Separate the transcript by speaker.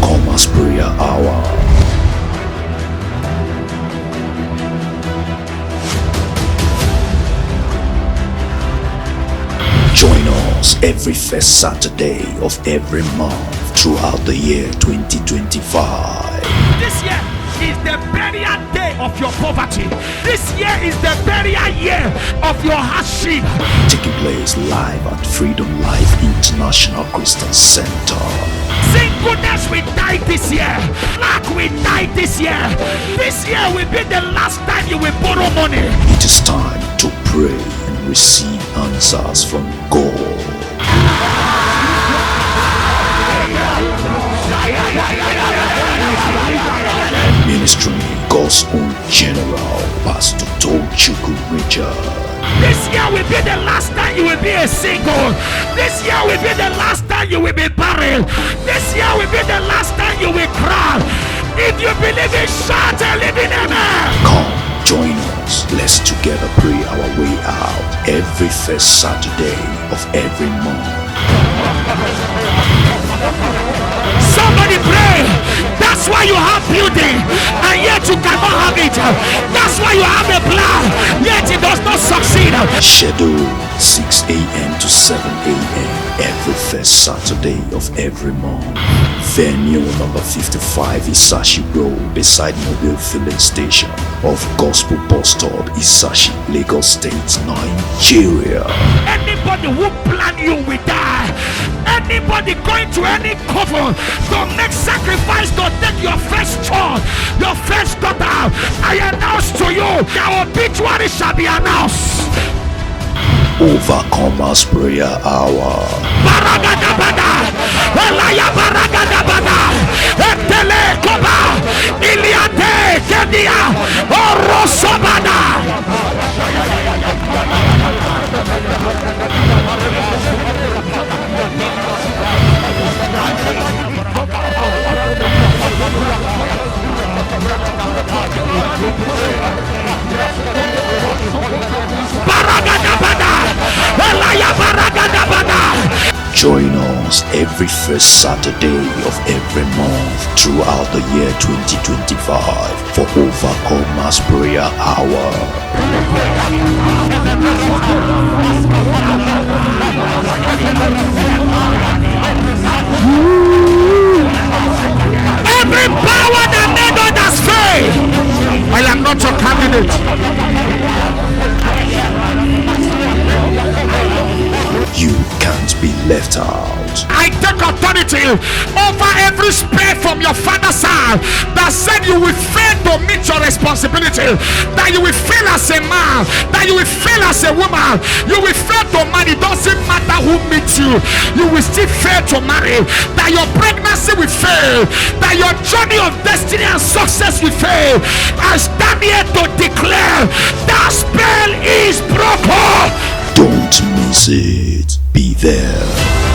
Speaker 1: Overcomers Prayer Hour. Join us every first Saturday of every month throughout the year 2025.
Speaker 2: This year is the burial day of your poverty. This year is the burial year of your hardship.
Speaker 1: Taking place live at Freedom Life International Christian Center.
Speaker 2: Singleness will die this year. Lack will die this year. This year will be the last time you will borrow money.
Speaker 1: It is time to pray and receive answers from God. Ministering God's own General, Pastor Tochukwu Richard.
Speaker 2: This year will be the last time you will be a single. This year will be the last time you will be buried. This year will be the last time you will cry. If you believe it, shout a living amen.
Speaker 1: Come, join us. Let's together pray our way out every first Saturday of every month.
Speaker 2: Somebody pray. That's why you have building and yet you cannot have it. That's why you have a plan yet it does not succeed.
Speaker 1: Schedule 6 a.m. to 7 a.m. every first Saturday of every month. Venue number 55 Isashi Road beside Mobile Filling Station of Gospel Bus Stop, Isashi, Lagos State, Nigeria.
Speaker 2: Anybody who plan you will die. Anybody going to any coven to make sacrifice to take your first child, your first daughter, I announce to you, your obituary shall be announced.
Speaker 1: Overcomers Prayer Hour.
Speaker 2: Baragadabada, Elaya Baragadabada, Etele Koba, Iliade Kedia, Orosobada.
Speaker 1: Join us every first Saturday of every month throughout the year 2025 for Overcomers Prayer Hour.
Speaker 2: Every power that made others fail, I am not your candidate.
Speaker 1: You can't be left out.
Speaker 2: I take authority over every spirit from your father's side that said you will fail to meet your responsibility, that you will fail as a man, that you will fail as a woman, you will fail to marry. It doesn't matter who meets you, you will still fail to marry, that your pregnancy will fail, that your journey of destiny and success will fail. I stand here to declare that spell is broken.
Speaker 1: Don't miss it. Be there.